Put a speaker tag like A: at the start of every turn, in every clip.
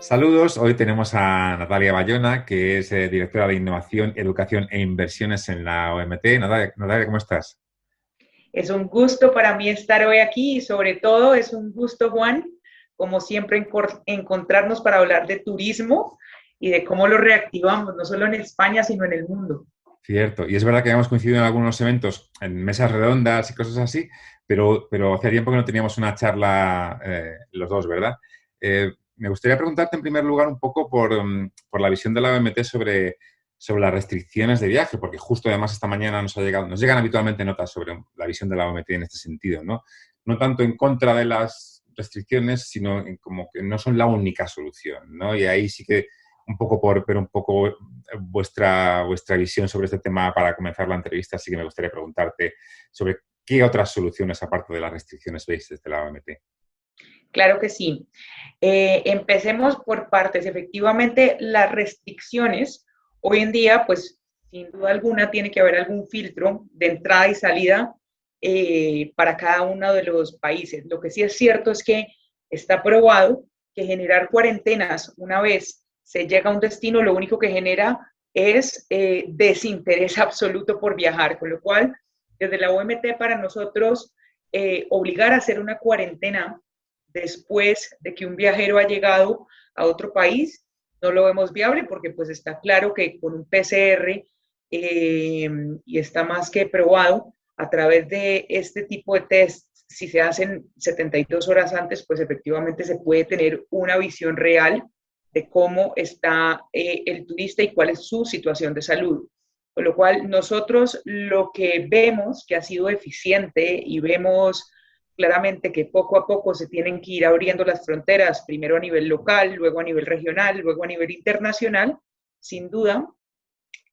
A: Saludos, hoy tenemos a Natalia Bayona, que es directora de Innovación, Educación e Inversiones en la OMT. Natalia, ¿cómo estás?
B: Es un gusto para mí estar hoy aquí y sobre todo es un gusto, Juan, como siempre, encontrarnos para hablar de turismo y de cómo lo reactivamos, no solo en España, sino en el mundo.
A: Cierto, y es verdad que hemos coincidido en algunos eventos, en mesas redondas y cosas así, pero hacía tiempo que no teníamos una charla los dos, ¿verdad? Me gustaría preguntarte en primer lugar un poco por la visión de la OMT sobre las restricciones de viaje, porque justo además esta mañana nos llegan habitualmente notas sobre la visión de la OMT en este sentido, ¿no? No tanto en contra de las restricciones, sino en como que no son la única solución, ¿no? Y ahí sí que un poco pero un poco vuestra visión sobre este tema para comenzar la entrevista, sí que me gustaría preguntarte sobre qué otras soluciones, aparte de las restricciones, veis desde la OMT.
B: Claro que sí. Empecemos por partes. Efectivamente, las restricciones, hoy en día, pues sin duda alguna, tiene que haber algún filtro de entrada y salida para cada uno de los países. Lo que sí es cierto es que está probado que generar cuarentenas una vez se llega a un destino, lo único que genera es desinterés absoluto por viajar, con lo cual, desde la OMT para nosotros, obligar a hacer una cuarentena después de que un viajero ha llegado a otro país, no lo vemos viable porque pues está claro que con un PCR y está más que probado a través de este tipo de test, si se hacen 72 horas antes, pues efectivamente se puede tener una visión real de cómo está el turista y cuál es su situación de salud. Con lo cual, nosotros lo que vemos que ha sido eficiente y vemos claramente que poco a poco se tienen que ir abriendo las fronteras, primero a nivel local, luego a nivel regional, luego a nivel internacional, sin duda,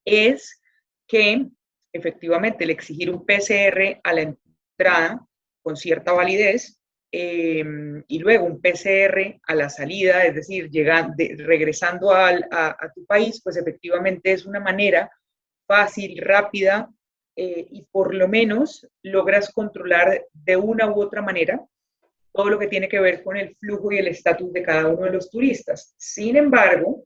B: es que efectivamente el exigir un PCR a la entrada con cierta validez y luego un PCR a la salida, es decir, regresando a tu país, pues efectivamente es una manera fácil, rápida y por lo menos logras controlar de una u otra manera todo lo que tiene que ver con el flujo y el estatus de cada uno de los turistas. Sin embargo,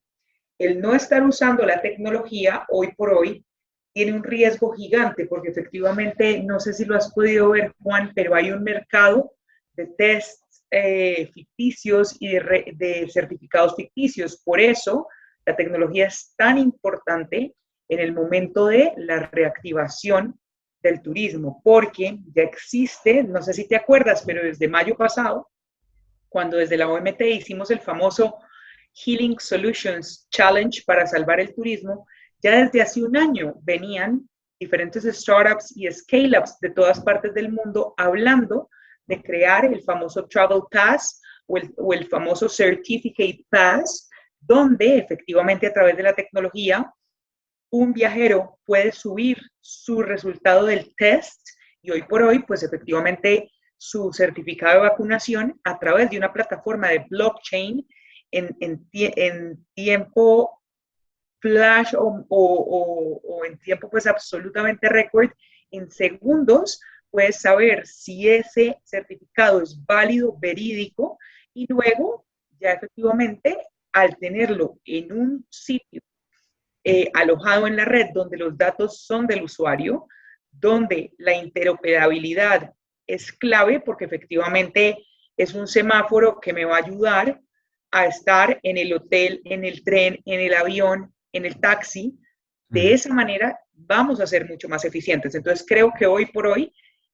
B: el no estar usando la tecnología hoy por hoy tiene un riesgo gigante porque efectivamente, no sé si lo has podido ver, Juan, pero hay un mercado de tests ficticios y de certificados ficticios. Por eso, la tecnología es tan importante en el momento de la reactivación del turismo, porque ya existe, no sé si te acuerdas, pero desde mayo pasado, cuando desde la OMT hicimos el famoso Healing Solutions Challenge para salvar el turismo, ya desde hace un año venían diferentes startups y scale-ups de todas partes del mundo hablando de crear el famoso Travel Pass o el famoso Certificate Pass, donde efectivamente a través de la tecnología un viajero puede subir su resultado del test y hoy por hoy, pues efectivamente su certificado de vacunación a través de una plataforma de blockchain en tiempo flash o en tiempo pues absolutamente récord, en segundos puedes saber si ese certificado es válido, verídico y luego ya efectivamente al tenerlo en un sitio alojado en la red donde los datos son del usuario, donde la interoperabilidad es clave porque efectivamente es un semáforo que me va a ayudar a estar en el hotel, en el tren, en el avión, en el taxi. De
A: Mm.
B: esa manera vamos a ser mucho más eficientes. Entonces creo que hoy por hoy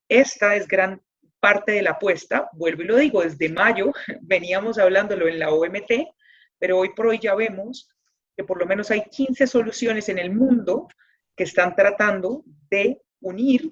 B: esta es gran parte de la apuesta. Vuelvo y lo digo, desde mayo veníamos hablándolo en la OMT, pero hoy por hoy ya vemos que por lo menos hay 15 soluciones en el mundo que están tratando de unir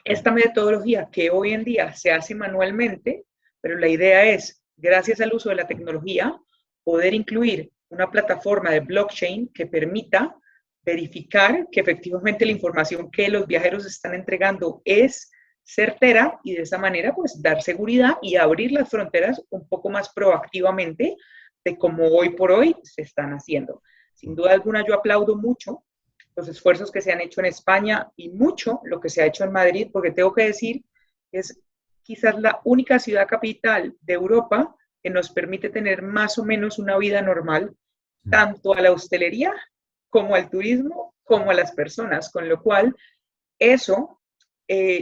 B: esta metodología que hoy en día se hace manualmente, pero la idea es, gracias al uso de la tecnología, poder incluir una plataforma de blockchain que permita verificar que efectivamente la información que los viajeros están entregando es certera y de esa manera pues dar seguridad y abrir las fronteras un poco más proactivamente de como hoy por hoy se están haciendo. Sin duda alguna yo aplaudo mucho los esfuerzos que se han hecho en España y mucho lo que se ha hecho en Madrid, porque tengo que decir que es quizás la única ciudad capital de Europa que nos permite tener más o menos una vida normal, tanto a la hostelería como al turismo, como a las personas, con lo cual eso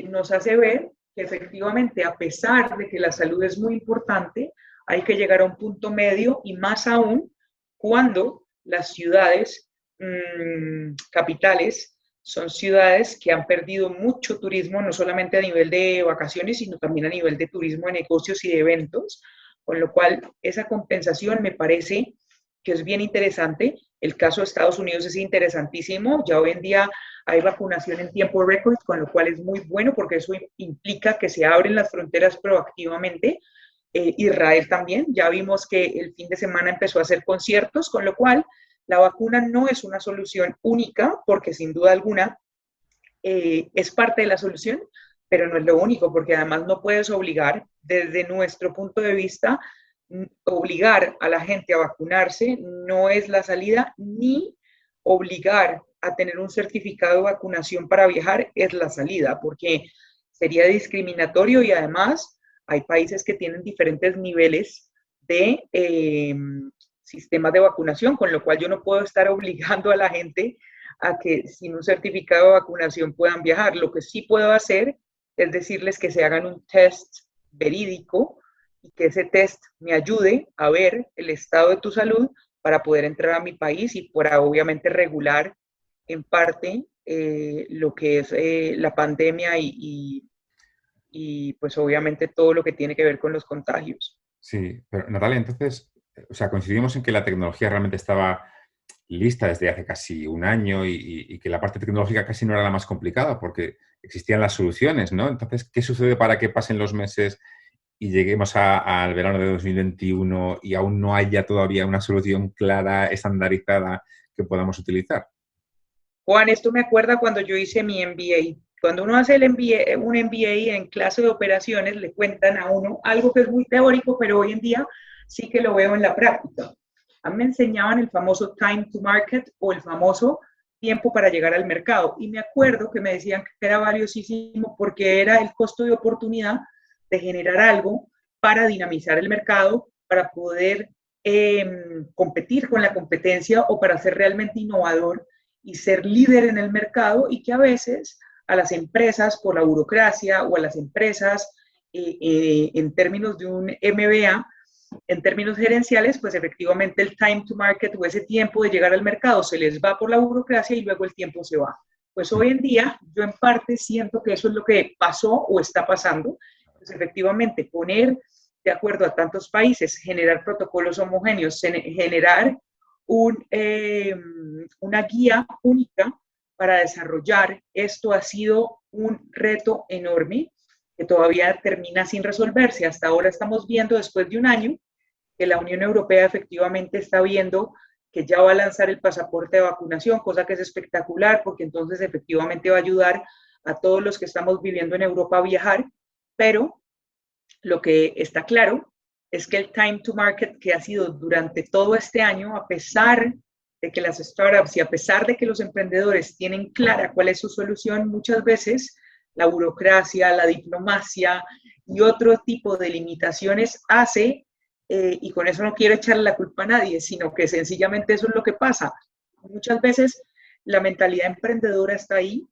B: nos hace ver que efectivamente, a pesar de que la salud es muy importante, hay que llegar a un punto medio y más aún cuando las ciudades capitales son ciudades que han perdido mucho turismo, no solamente a nivel de vacaciones, sino también a nivel de turismo de negocios y de eventos, con lo cual esa compensación me parece que es bien interesante. El caso de Estados Unidos es interesantísimo. Ya hoy en día hay vacunación en tiempo récord, con lo cual es muy bueno porque eso implica que se abren las fronteras proactivamente. Israel también, ya vimos que el fin de semana empezó a hacer conciertos, con lo cual la vacuna no es una solución única, porque sin duda alguna es parte de la solución, pero no es lo único, porque además no puedes obligar, desde nuestro punto de vista, obligar a la gente a vacunarse no es la salida, ni obligar a tener un certificado de vacunación para viajar es la salida, porque sería discriminatorio y además hay países que tienen diferentes niveles de sistemas de vacunación, con lo cual yo no puedo estar obligando a la gente a que sin un certificado de vacunación puedan viajar. Lo que sí puedo hacer es decirles que se hagan un test verídico y que ese test me ayude a ver el estado de tu salud para poder entrar a mi país y para obviamente regular en parte lo que es la pandemia y pues obviamente todo lo que tiene que ver con los contagios.
A: Sí, pero Natalia, entonces, o sea, coincidimos en que la tecnología realmente estaba lista desde hace casi un año y que la parte tecnológica casi no era la más complicada porque existían las soluciones, ¿no? Entonces, ¿qué sucede para que pasen los meses y lleguemos al verano de 2021 y aún no haya todavía una solución clara, estandarizada que podamos utilizar?
B: Juan, esto me acuerda cuando yo hice mi MBA. Cuando uno hace un MBA en clase de operaciones, le cuentan a uno algo que es muy teórico, pero hoy en día sí que lo veo en la práctica. A mí me enseñaban el famoso time to market o el famoso tiempo para llegar al mercado. Y me acuerdo que me decían que era valiosísimo porque era el costo de oportunidad de generar algo para dinamizar el mercado, para poder competir con la competencia o para ser realmente innovador y ser líder en el mercado y que a veces a las empresas por la burocracia o a las empresas en términos de un MBA, en términos gerenciales, pues efectivamente el time to market o ese tiempo de llegar al mercado se les va por la burocracia y luego el tiempo se va. Pues hoy en día yo en parte siento que eso es lo que pasó o está pasando. Pues efectivamente poner de acuerdo a tantos países, generar protocolos homogéneos, generar una guía única para desarrollar esto ha sido un reto enorme que todavía termina sin resolverse. Hasta ahora estamos viendo, después de un año, que la Unión Europea efectivamente está viendo que ya va a lanzar el pasaporte de vacunación, cosa que es espectacular porque entonces efectivamente va a ayudar a todos los que estamos viviendo en Europa a viajar, pero lo que está claro es que el time to market que ha sido durante todo este año, a pesar de que las startups y a pesar de que los emprendedores tienen clara cuál es su solución, muchas veces la burocracia, la diplomacia y otro tipo de limitaciones hace, y con eso no quiero echarle la culpa a nadie, sino que sencillamente eso es lo que pasa. Muchas veces la mentalidad emprendedora está ahí,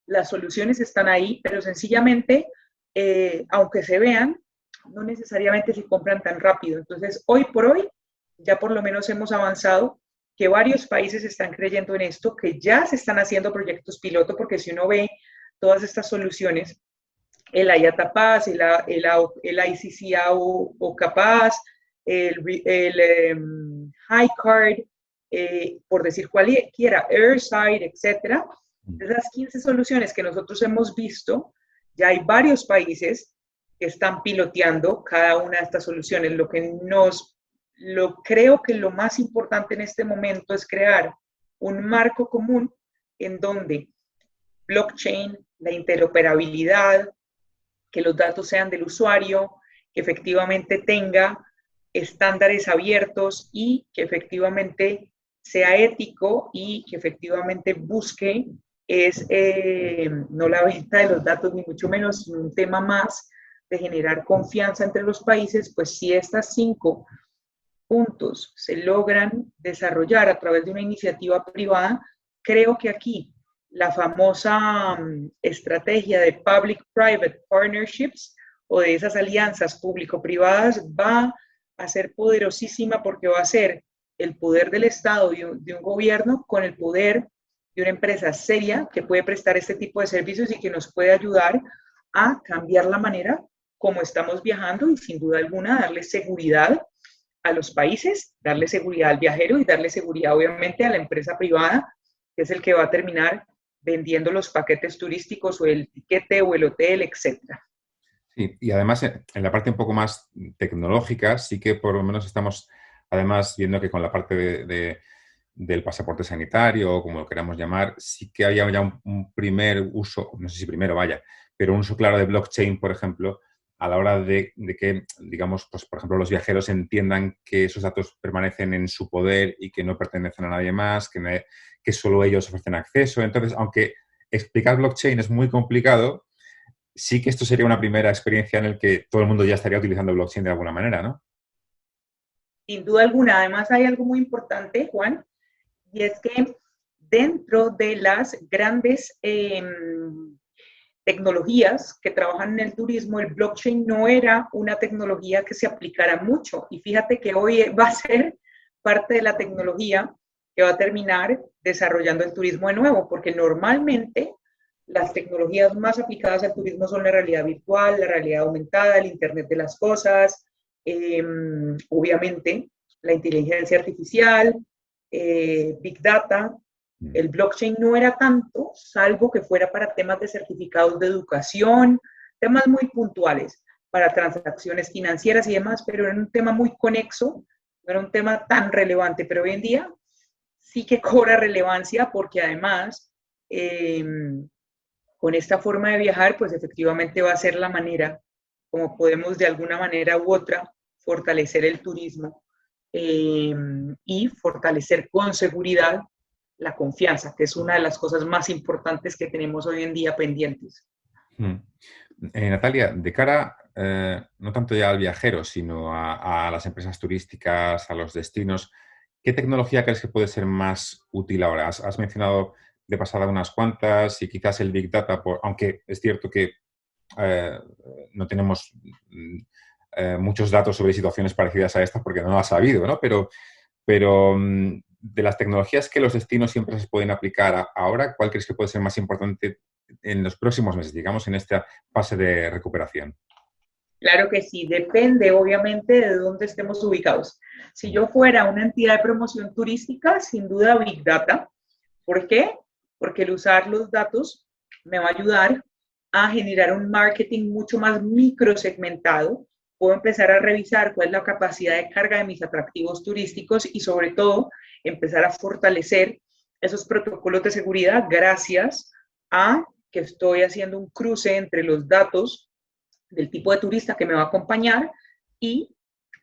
B: las soluciones están ahí, pero sencillamente, aunque se vean, no necesariamente se compran tan rápido. Entonces, hoy por hoy, ya por lo menos hemos avanzado, que varios países están creyendo en esto, que ya se están haciendo proyectos piloto, porque si uno ve todas estas soluciones, el IATA Pass, el ICCA o Capaz, el High Card, por decir cualquiera, Airside, etcétera. De esas 15 soluciones que nosotros hemos visto, ya hay varios países que están piloteando cada una de estas soluciones. Creo que lo más importante en este momento es crear un marco común en donde blockchain, la interoperabilidad, que los datos sean del usuario, que efectivamente tenga estándares abiertos y que efectivamente sea ético y que efectivamente busque no la venta de los datos, ni mucho menos un tema más de generar confianza entre los países, pues si estas 5 puntos se logran desarrollar a través de una iniciativa privada, creo que aquí la famosa estrategia de public-private partnerships o de esas alianzas público-privadas va a ser poderosísima porque va a ser el poder del Estado de un gobierno con el poder de una empresa seria que puede prestar este tipo de servicios y que nos puede ayudar a cambiar la manera como estamos viajando y sin duda alguna darle seguridad a los países, darle seguridad al viajero y darle seguridad obviamente a la empresa privada, que es el que va a terminar vendiendo los paquetes turísticos o el tiquete o el hotel, etcétera.
A: Sí, y además en la parte un poco más tecnológica sí que por lo menos estamos además viendo que con la parte del pasaporte sanitario o como lo queramos llamar, sí que haya ya un primer uso, no sé si primero vaya, pero un uso claro de blockchain, por ejemplo, a la hora de que, digamos, pues por ejemplo, los viajeros entiendan que esos datos permanecen en su poder y que no pertenecen a nadie más, que solo ellos ofrecen acceso. Entonces, aunque explicar blockchain es muy complicado, sí que esto sería una primera experiencia en la que todo el mundo ya estaría utilizando blockchain de alguna manera, ¿no?
B: Sin duda alguna, además hay algo muy importante, Juan, y es que dentro de las grandes tecnologías que trabajan en el turismo, el blockchain no era una tecnología que se aplicara mucho. Y fíjate que hoy va a ser parte de la tecnología que va a terminar desarrollando el turismo de nuevo, porque normalmente las tecnologías más aplicadas al turismo son la realidad virtual, la realidad aumentada, el Internet de las cosas, obviamente la inteligencia artificial, Big Data. El blockchain no era tanto, salvo que fuera para temas de certificados de educación, temas muy puntuales para transacciones financieras y demás, pero era un tema muy conexo, no era un tema tan relevante, pero hoy en día sí que cobra relevancia porque además con esta forma de viajar, pues efectivamente va a ser la manera como podemos de alguna manera u otra fortalecer el turismo y fortalecer con seguridad la confianza, que es una de las cosas más importantes que tenemos hoy en día pendientes.
A: Natalia, de cara no tanto ya al viajero, sino a las empresas turísticas, a los destinos, ¿qué tecnología crees que puede ser más útil ahora? Has mencionado de pasada unas cuantas y quizás el Big Data, aunque es cierto que eh, no tenemos muchos datos sobre situaciones parecidas a estas porque no las ha habido, ¿no? Pero de las tecnologías que los destinos y empresas pueden aplicar ahora, ¿cuál crees que puede ser más importante en los próximos meses, digamos, en esta fase de recuperación?
B: Claro que sí, depende obviamente de dónde estemos ubicados. Si yo fuera una entidad de promoción turística, sin duda Big Data. ¿Por qué? Porque el usar los datos me va a ayudar a generar un marketing mucho más microsegmentado. Puedo empezar a revisar cuál es la capacidad de carga de mis atractivos turísticos y sobre todo empezar a fortalecer esos protocolos de seguridad gracias a que estoy haciendo un cruce entre los datos del tipo de turista que me va a acompañar y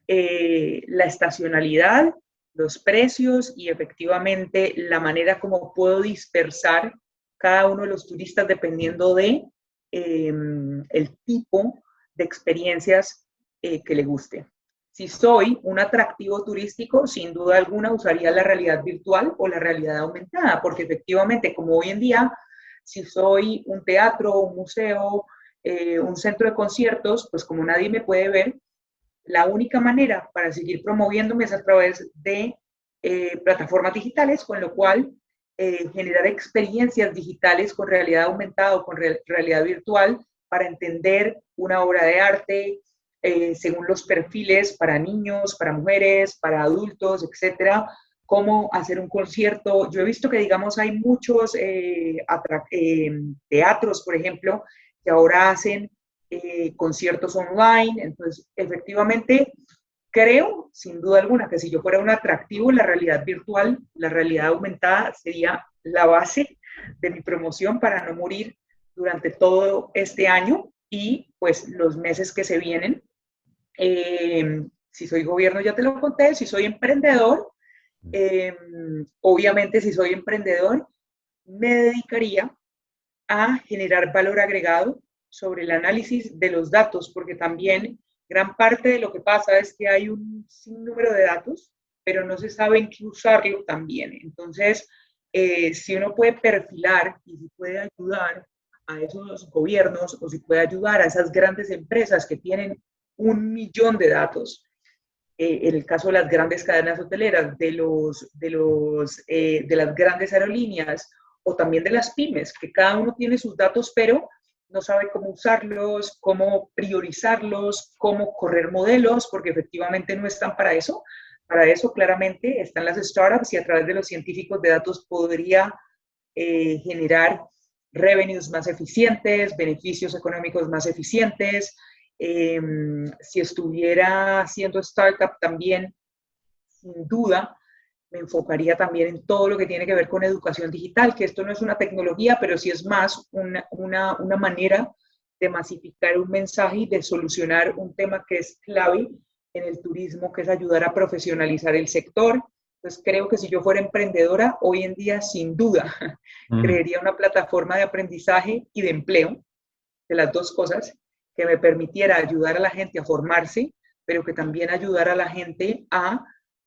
B: la estacionalidad, los precios y efectivamente la manera como puedo dispersar cada uno de los turistas dependiendo de el tipo de experiencias que le guste. Si soy un atractivo turístico, sin duda alguna usaría la realidad virtual o la realidad aumentada, porque efectivamente, como hoy en día, si soy un teatro, un museo, un centro de conciertos, pues como nadie me puede ver, la única manera para seguir promoviéndome es a través de plataformas digitales, con lo cual generar experiencias digitales con realidad aumentada o con realidad virtual para entender una obra de arte según los perfiles para niños, para mujeres, para adultos, etcétera. Cómo hacer un concierto. Yo he visto que, digamos, hay muchos teatros, por ejemplo, que ahora hacen conciertos online. Entonces, efectivamente, creo, sin duda alguna, que si yo fuera un atractivo, la realidad virtual, la realidad aumentada sería la base de mi promoción para no morir durante todo este año y pues los meses que se vienen. Si soy gobierno, ya te lo conté, si soy emprendedor, obviamente si soy emprendedor, me dedicaría a generar valor agregado sobre el análisis de los datos, porque también gran parte de lo que pasa es que hay un sinnúmero de datos, pero no se sabe en qué usarlo también. Entonces, si uno puede perfilar y si puede ayudar a esos gobiernos o si puede ayudar a esas grandes empresas que tienen 1 millón de datos, en el caso de las grandes cadenas hoteleras, de las grandes aerolíneas o también de las pymes, que cada uno tiene sus datos, pero no sabe cómo usarlos, cómo priorizarlos, cómo correr modelos, porque efectivamente no están para eso. Para eso claramente están las startups y a través de los científicos de datos podría generar revenues más eficientes, beneficios económicos más eficientes. Si estuviera haciendo startup también, sin duda, me enfocaría también en todo lo que tiene que ver con educación digital, que esto no es una tecnología, pero sí es más una manera de masificar un mensaje y de solucionar un tema que es clave en el turismo, que es ayudar a profesionalizar el sector. Entonces creo que si yo fuera emprendedora, hoy en día, sin duda, crearía una plataforma de aprendizaje y de empleo, de las dos cosas, que me permitiera ayudar a la gente a formarse, pero que también ayudara a la gente a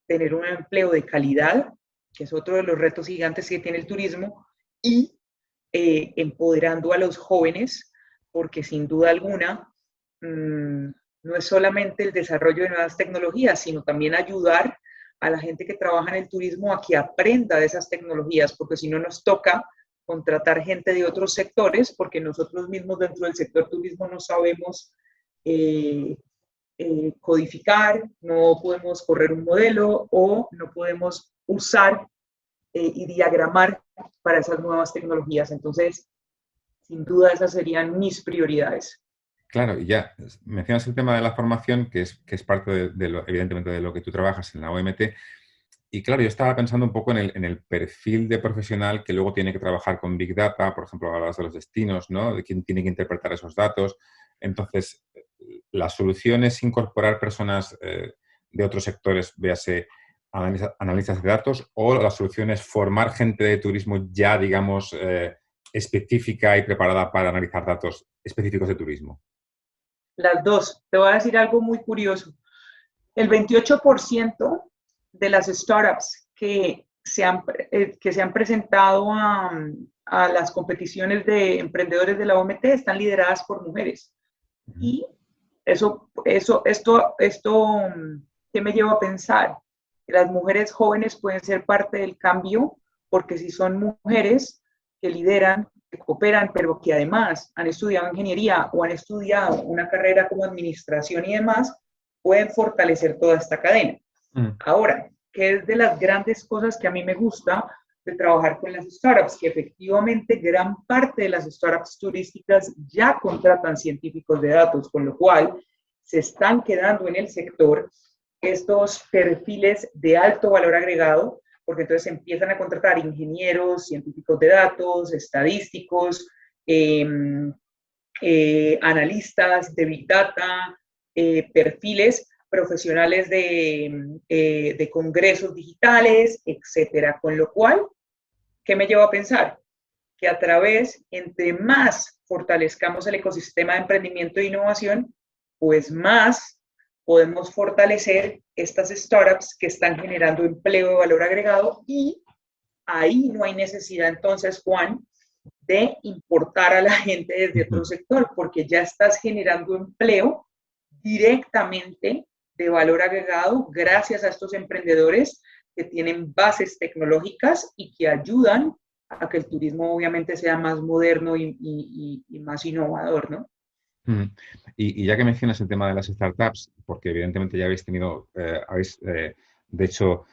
B: tener un empleo de calidad, que es otro de los retos gigantes que tiene el turismo, y empoderando a los jóvenes, porque sin duda alguna no es solamente el desarrollo de nuevas tecnologías, sino también ayudar a la gente que trabaja en el turismo a que aprenda de esas tecnologías, porque si no nos toca contratar gente de otros sectores, porque nosotros mismos dentro del sector turismo no sabemos codificar, no podemos correr un modelo o no podemos usar y diagramar para esas nuevas tecnologías. Entonces, sin duda esas serían mis prioridades.
A: Claro, y ya mencionas el tema de la formación, que es parte evidentemente, de lo que tú trabajas en la OMT. Y claro, yo estaba pensando un poco en el perfil de profesional que luego tiene que trabajar con Big Data, por ejemplo, hablabas de los destinos, ¿no? De quién tiene que interpretar esos datos. Entonces, la solución es incorporar personas de otros sectores, véase analistas de datos, o la solución es formar gente de turismo ya, digamos, específica y preparada para analizar datos específicos de turismo.
B: Las dos. Te voy a decir algo muy curioso. El 28% de las startups que se han presentado a las competiciones de emprendedores de la OMT están lideradas por mujeres. Y esto, ¿qué me lleva a pensar? Que las mujeres jóvenes pueden ser parte del cambio, porque si son mujeres que lideran, que cooperan, pero que además han estudiado ingeniería o han estudiado una carrera como administración y demás, pueden fortalecer toda esta cadena. Ahora, ¿qué es de las grandes cosas que a mí me gusta de trabajar con las startups? Que efectivamente gran parte de las startups turísticas ya contratan científicos de datos, con lo cual se están quedando en el sector estos perfiles de alto valor agregado, porque entonces empiezan a contratar ingenieros, científicos de datos, estadísticos, analistas de Big Data, perfiles profesionales de congresos digitales, etcétera. Con lo cual, ¿qué me lleva a pensar? Que a través, entre más fortalezcamos el ecosistema de emprendimiento e innovación, pues más podemos fortalecer estas startups que están generando empleo de valor agregado y ahí no hay necesidad entonces, Juan, de importar a la gente desde otro sector, porque ya estás generando empleo directamente de valor agregado gracias a estos emprendedores que tienen bases tecnológicas y que ayudan a que el turismo obviamente sea más moderno y más innovador, ¿no?
A: Y ya que mencionas el tema de las startups, porque evidentemente ya habéis tenido, de hecho,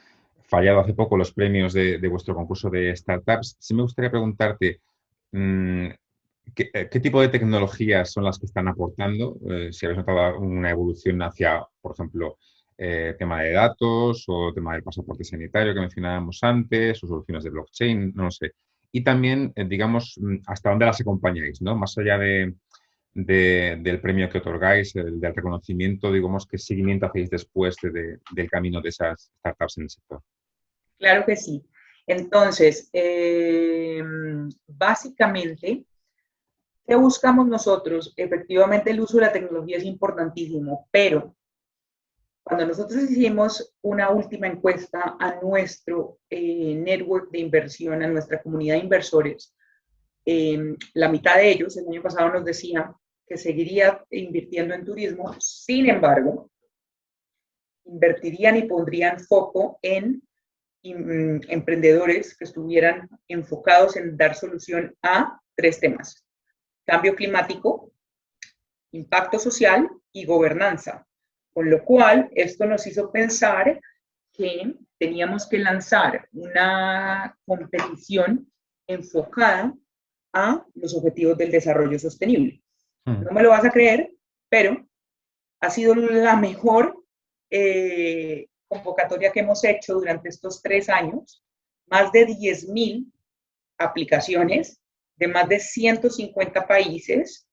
A: fallado hace poco los premios de vuestro concurso de startups, sí me gustaría preguntarte, ¿qué tipo de tecnologías son las que están aportando? Si habéis notado una evolución hacia, por ejemplo, tema de datos o tema del pasaporte sanitario que mencionábamos antes, o soluciones de blockchain, no lo sé. Y también, digamos, hasta dónde las acompañáis, ¿no? Más allá del premio que otorgáis, del reconocimiento, digamos, ¿qué seguimiento hacéis después del camino de esas startups en el sector?
B: Claro que sí. Entonces, básicamente, ¿Qué buscamos nosotros? Efectivamente, el uso de la tecnología es importantísimo, pero cuando nosotros hicimos una última encuesta a nuestro network de inversión, a nuestra comunidad de inversores, la mitad de ellos el año pasado nos decían que seguiría invirtiendo en turismo. Sin embargo, invertirían y pondrían foco en emprendedores que estuvieran enfocados en dar solución a 3 temas: cambio climático, impacto social y gobernanza. Con lo cual, esto nos hizo pensar que teníamos que lanzar una competición enfocada a los objetivos del desarrollo sostenible. No me lo vas a creer, pero ha sido la mejor convocatoria que hemos hecho durante estos 3 años. Más de 10.000 aplicaciones de más de 150 países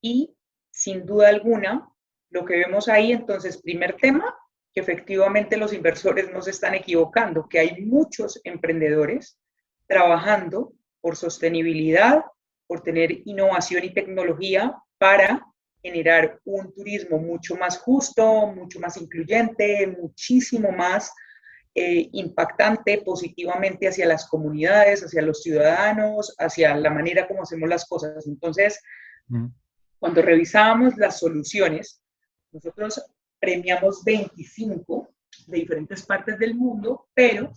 B: y, sin duda alguna, lo que vemos ahí, entonces, primer tema, que efectivamente los inversores no se están equivocando, que hay muchos emprendedores trabajando por sostenibilidad, por tener innovación y tecnología para generar un turismo mucho más justo, mucho más incluyente, muchísimo más impactante positivamente hacia las comunidades, hacia los ciudadanos, hacia la manera como hacemos las cosas. Entonces, cuando revisábamos las soluciones, nosotros premiamos 25 de diferentes partes del mundo, pero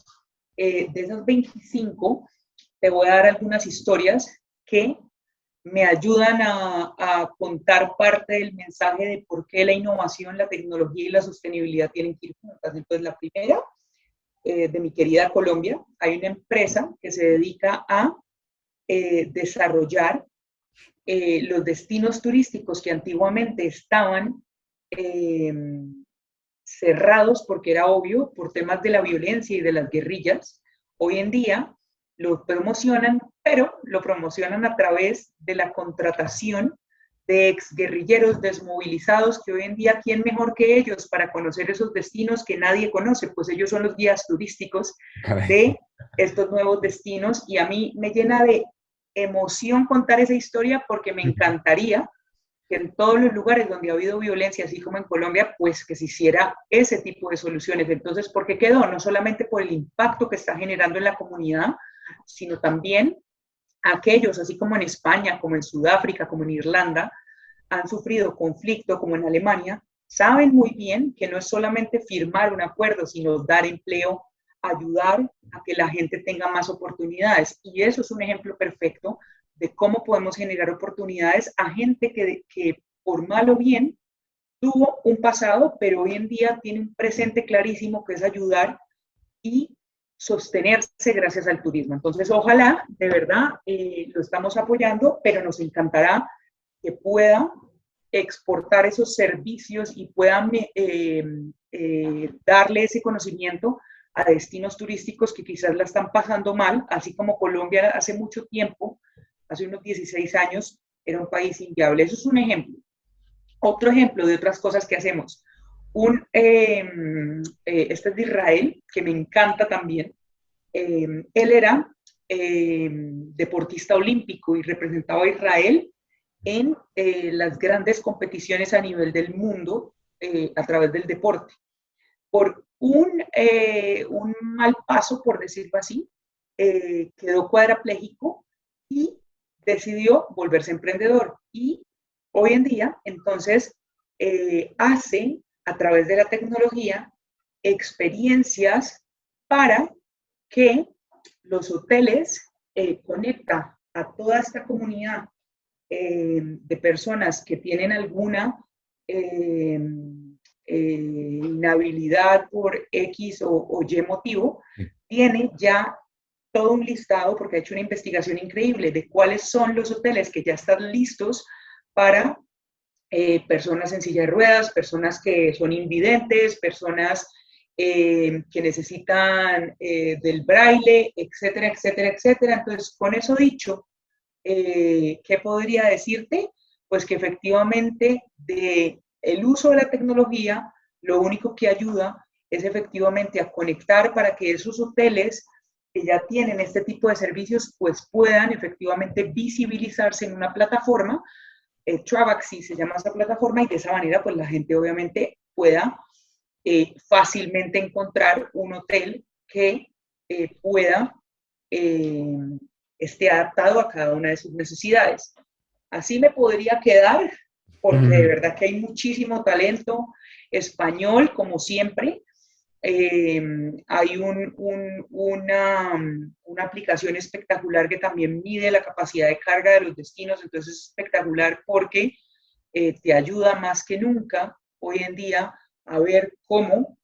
B: de esos 25 te voy a dar algunas historias que me ayudan a contar parte del mensaje de por qué la innovación, la tecnología y la sostenibilidad tienen que ir juntas. Entonces, la primera, de mi querida Colombia, hay una empresa que se dedica a desarrollar los destinos turísticos que antiguamente estaban cerrados porque era obvio por temas de la violencia y de las guerrillas. Hoy en día lo promocionan, pero lo promocionan a través de la contratación de exguerrilleros desmovilizados, que hoy en día, ¿quién mejor que ellos para conocer esos destinos que nadie conoce? Pues ellos son los guías turísticos de estos nuevos destinos, y a mí me llena de emoción contar esa historia porque me encantaría que en todos los lugares donde ha habido violencia, así como en Colombia, pues que se hiciera ese tipo de soluciones. Entonces, ¿por qué quedó? No solamente por el impacto que está generando en la comunidad, sino también aquellos, así como en España, como en Sudáfrica, como en Irlanda, han sufrido conflicto, como en Alemania, saben muy bien que no es solamente firmar un acuerdo, sino dar empleo, ayudar a que la gente tenga más oportunidades. Y eso es un ejemplo perfecto de cómo podemos generar oportunidades a gente que por mal o bien tuvo un pasado, pero hoy en día tiene un presente clarísimo, que es ayudar y sostenerse gracias al turismo. Entonces, ojalá, de verdad, lo estamos apoyando, pero nos encantará que pueda exportar esos servicios y puedan darle ese conocimiento a destinos turísticos que quizás la están pasando mal, así como Colombia hace mucho tiempo, hace unos 16 años, era un país inviable. Eso es un ejemplo. Otro ejemplo de otras cosas que hacemos. Este es de Israel, que me encanta también. Él era deportista olímpico y representaba a Israel en las grandes competiciones a nivel del mundo a través del deporte. Por un mal paso, por decirlo así, quedó cuadraplégico y decidió volverse emprendedor. Y hoy en día, entonces, hace a través de la tecnología experiencias para que los hoteles conecta a toda esta comunidad de personas que tienen alguna inhabilidad por X o Y motivo, tiene ya todo un listado, porque ha hecho una investigación increíble de cuáles son los hoteles que ya están listos para personas en silla de ruedas, personas que son invidentes, personas que necesitan del braille, etcétera, etcétera, etcétera. Entonces, con eso dicho, ¿qué podría decirte? Pues que efectivamente el uso de la tecnología, lo único que ayuda es efectivamente a conectar para que esos hoteles que ya tienen este tipo de servicios, pues puedan efectivamente visibilizarse en una plataforma. Travaxi se llama esa plataforma, y de esa manera pues la gente obviamente pueda fácilmente encontrar un hotel que pueda eh, esté adaptado a cada una de sus necesidades. Así me podría quedar, porque de verdad que hay muchísimo talento español, como siempre. Hay una aplicación espectacular que también mide la capacidad de carga de los destinos, entonces es espectacular porque te ayuda más que nunca hoy en día a ver cómo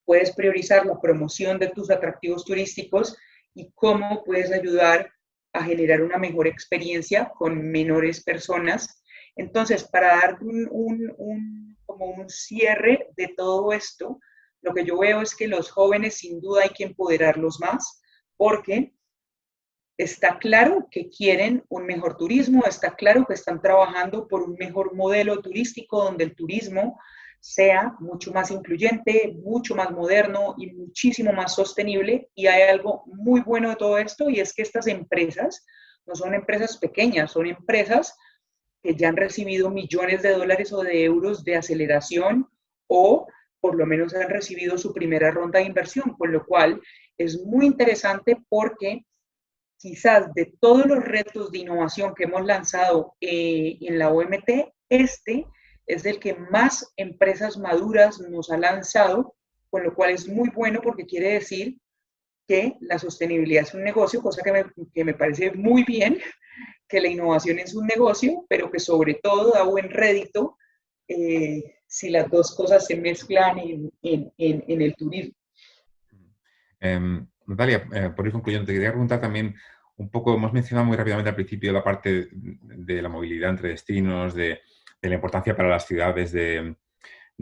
B: puedes priorizar la promoción de tus atractivos turísticos y cómo puedes ayudar a generar una mejor experiencia con menores personas. Entonces, para dar como un cierre de todo esto, lo que yo veo es que los jóvenes sin duda hay que empoderarlos más, porque está claro que quieren un mejor turismo, está claro que están trabajando por un mejor modelo turístico donde el turismo sea mucho más incluyente, mucho más moderno y muchísimo más sostenible. Y hay algo muy bueno de todo esto, y es que estas empresas no son empresas pequeñas, son empresas que ya han recibido millones de dólares o de euros de aceleración, o por lo menos han recibido su primera ronda de inversión, con lo cual es muy interesante porque quizás de todos los retos de innovación que hemos lanzado en la OMT, este es el que más empresas maduras nos ha lanzado, con lo cual es muy bueno porque quiere decir que la sostenibilidad es un negocio, cosa que me parece muy bien, que la innovación es un negocio, pero que sobre todo da buen rédito si las dos cosas se mezclan en el turismo.
A: Natalia, por ir concluyendo, te quería preguntar también un poco, hemos mencionado muy rápidamente al principio la parte de la movilidad entre destinos, de la importancia para las ciudades de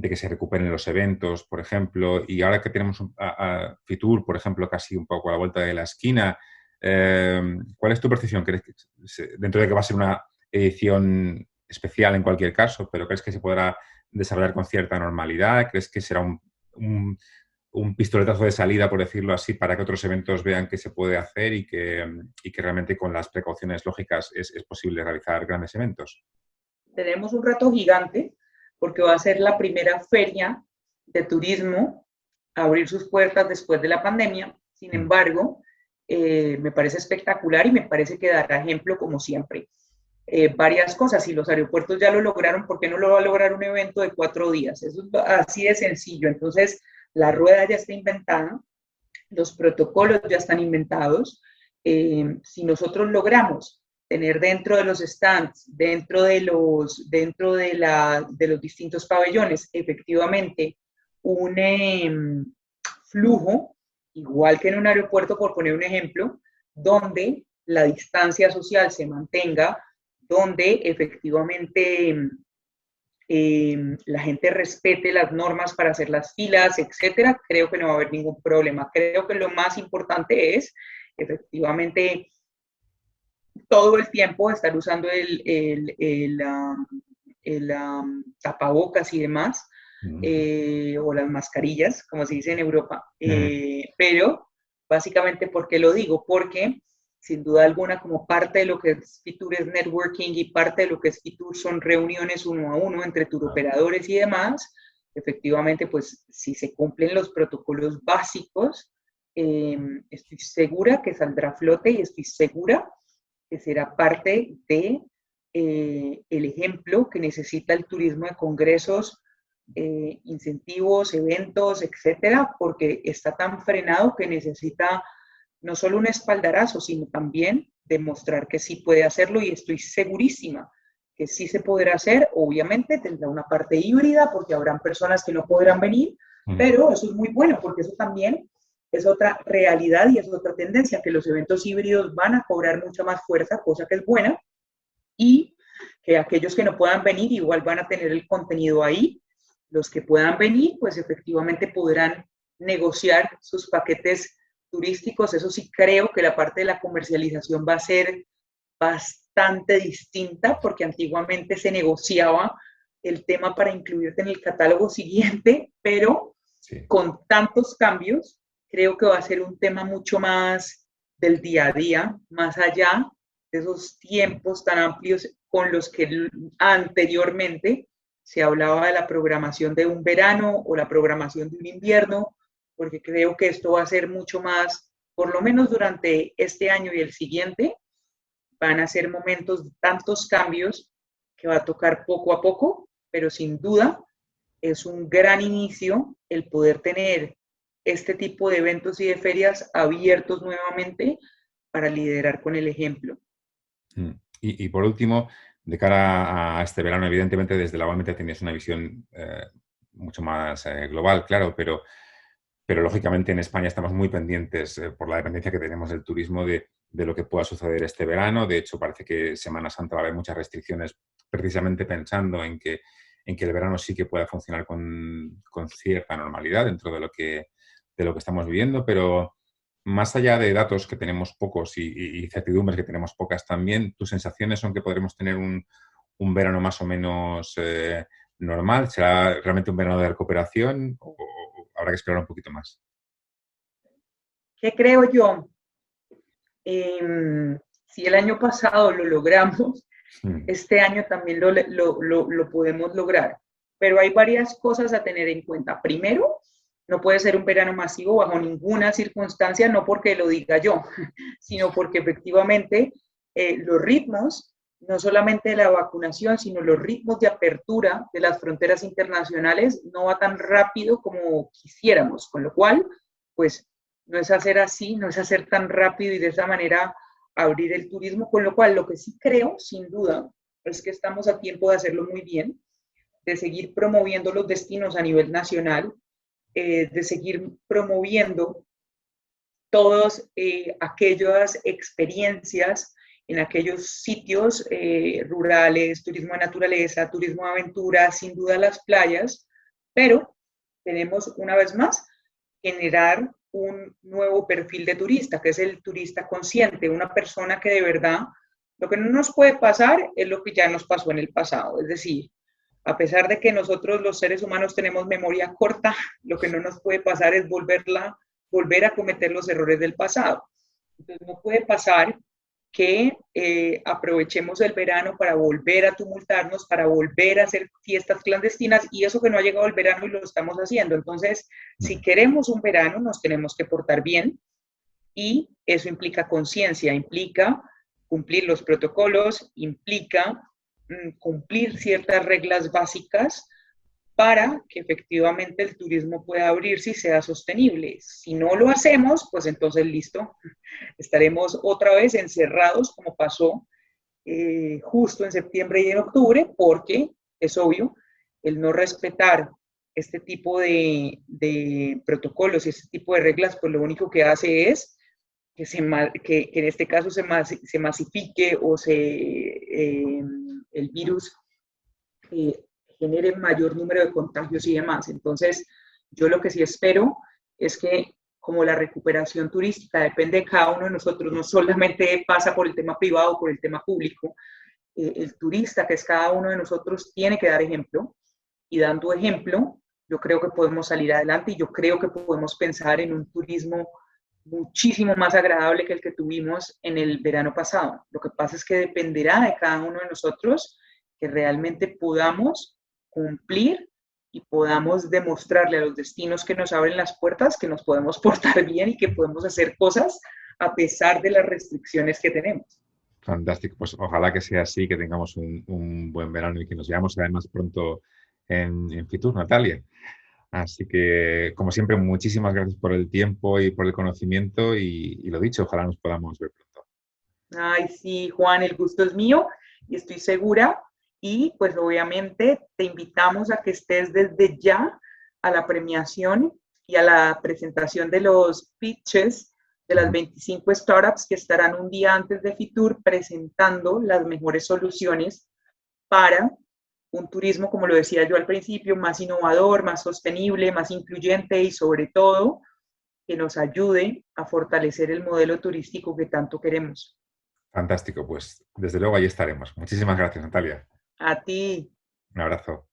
A: que se recuperen los eventos, por ejemplo, y ahora que tenemos a Fitur, por ejemplo, casi un poco a la vuelta de la esquina, ¿cuál es tu percepción? ¿Crees que, dentro de que va a ser una edición especial en cualquier caso, pero crees que se podrá desarrollar con cierta normalidad? ¿Crees que será un pistoletazo de salida, por decirlo así, para que otros eventos vean que se puede hacer y que realmente con las precauciones lógicas es posible realizar grandes eventos?
B: Tenemos un reto gigante porque va a ser la primera feria de turismo a abrir sus puertas después de la pandemia. Sin embargo, me parece espectacular y me parece que dará ejemplo como siempre. Varias cosas, si los aeropuertos ya lo lograron, ¿por qué no lo va a lograr un evento de 4 días? Eso es así de sencillo. Entonces, la rueda ya está inventada, los protocolos ya están inventados. Si nosotros logramos tener dentro de los stands, de los distintos pabellones, efectivamente, un flujo, igual que en un aeropuerto, por poner un ejemplo, donde la distancia social se mantenga, donde efectivamente la gente respete las normas para hacer las filas, etcétera, creo que no va a haber ningún problema. Creo que lo más importante es efectivamente todo el tiempo estar usando tapabocas y demás, o las mascarillas, como se dice en Europa. Pero básicamente, ¿por qué lo digo? Porque sin duda alguna, como parte de lo que es Fitur es networking y parte de lo que es Fitur son reuniones uno a uno entre turoperadores y demás, efectivamente, pues si se cumplen los protocolos básicos, estoy segura que saldrá a flote y estoy segura que será parte de el ejemplo que necesita el turismo de congresos, incentivos, eventos, etcétera, porque está tan frenado que necesita no solo un espaldarazo, sino también demostrar que sí puede hacerlo, y estoy segurísima que sí se podrá hacer. Obviamente tendrá una parte híbrida porque habrán personas que no podrán venir, pero eso es muy bueno porque eso también es otra realidad y es otra tendencia, que los eventos híbridos van a cobrar mucha más fuerza, cosa que es buena, y que aquellos que no puedan venir igual van a tener el contenido ahí. Los que puedan venir, pues efectivamente podrán negociar sus paquetes turísticos. Eso sí, creo que la parte de la comercialización va a ser bastante distinta, porque antiguamente se negociaba el tema para incluirte en el catálogo siguiente, pero sí, con tantos cambios, creo que va a ser un tema mucho más del día a día, más allá de esos tiempos tan amplios con los que anteriormente se hablaba de la programación de un verano o la programación de un invierno, porque creo que esto va a ser mucho más, por lo menos durante este año y el siguiente, van a ser momentos de tantos cambios que va a tocar poco a poco, pero sin duda es un gran inicio el poder tener este tipo de eventos y de ferias abiertos nuevamente para liderar con el ejemplo.
A: Y por último, de cara a este verano, evidentemente desde la OMT tienes una visión mucho más global, claro, pero lógicamente en España estamos muy pendientes por la dependencia que tenemos del turismo de lo que pueda suceder este verano. De hecho, parece que Semana Santa va a haber muchas restricciones precisamente pensando en que el verano sí que pueda funcionar con cierta normalidad dentro de lo que estamos viviendo, pero más allá de datos que tenemos pocos y certidumbres que tenemos pocas también, ¿tus sensaciones son que podremos tener un verano más o menos normal? ¿Será realmente un verano de recuperación o habrá que esperar un poquito más?
B: ¿Qué creo yo? Si el año pasado lo logramos,
A: Mm.
B: este año también lo podemos lograr. Pero hay varias cosas a tener en cuenta. Primero, no puede ser un verano masivo bajo ninguna circunstancia, no porque lo diga yo, sino porque efectivamente los ritmos, no solamente de la vacunación, sino los ritmos de apertura de las fronteras internacionales no va tan rápido como quisiéramos, con lo cual, pues no es hacer así, no es hacer tan rápido y de esa manera abrir el turismo, con lo cual lo que sí creo, sin duda, es que estamos a tiempo de hacerlo muy bien, de seguir promoviendo los destinos a nivel nacional, de seguir promoviendo todas aquellas experiencias en aquellos sitios rurales, turismo de naturaleza, turismo de aventura, sin duda las playas, pero tenemos una vez más generar un nuevo perfil de turista, que es el turista consciente, una persona que de verdad lo que no nos puede pasar es lo que ya nos pasó en el pasado, es decir, a pesar de que nosotros los seres humanos tenemos memoria corta, lo que no nos puede pasar es volver a cometer los errores del pasado. Entonces no puede pasar que aprovechemos el verano para volver a tumultarnos, para volver a hacer fiestas clandestinas y eso que no ha llegado el verano y lo estamos haciendo. Entonces, si queremos un verano, nos tenemos que portar bien y eso implica conciencia, implica cumplir los protocolos, implica cumplir ciertas reglas básicas para que efectivamente el turismo pueda abrirse y sea sostenible. Si no lo hacemos, pues entonces listo, estaremos otra vez encerrados como pasó justo en septiembre y en octubre, porque es obvio, el no respetar este tipo de protocolos y este tipo de reglas, pues lo único que hace es que en este caso se masifique o el virus eh, genere mayor número de contagios y demás. Entonces, yo lo que sí espero es que como la recuperación turística depende de cada uno de nosotros, no solamente pasa por el tema privado, por el tema público, el turista, que es cada uno de nosotros, tiene que dar ejemplo y dando ejemplo, yo creo que podemos salir adelante y yo creo que podemos pensar en un turismo muchísimo más agradable que el que tuvimos en el verano pasado. Lo que pasa es que dependerá de cada uno de nosotros que realmente podamos cumplir y podamos demostrarle a los destinos que nos abren las puertas que nos podemos portar bien y que podemos hacer cosas a pesar de las restricciones que tenemos.
A: Fantástico, pues ojalá que sea así, que tengamos un buen verano y que nos veamos además pronto en Fitur, Natalia. Así que, como siempre, muchísimas gracias por el tiempo y por el conocimiento y lo dicho, ojalá nos podamos ver pronto.
B: Ay, sí, Juan, el gusto es mío y estoy segura. Y pues obviamente te invitamos a que estés desde ya a la premiación y a la presentación de los pitches de las 25 startups que estarán un día antes de Fitur presentando las mejores soluciones para un turismo, como lo decía yo al principio, más innovador, más sostenible, más incluyente y sobre todo que nos ayude a fortalecer el modelo turístico que tanto queremos.
A: Fantástico, pues desde luego ahí estaremos. Muchísimas gracias, Natalia.
B: A ti.
A: Un abrazo.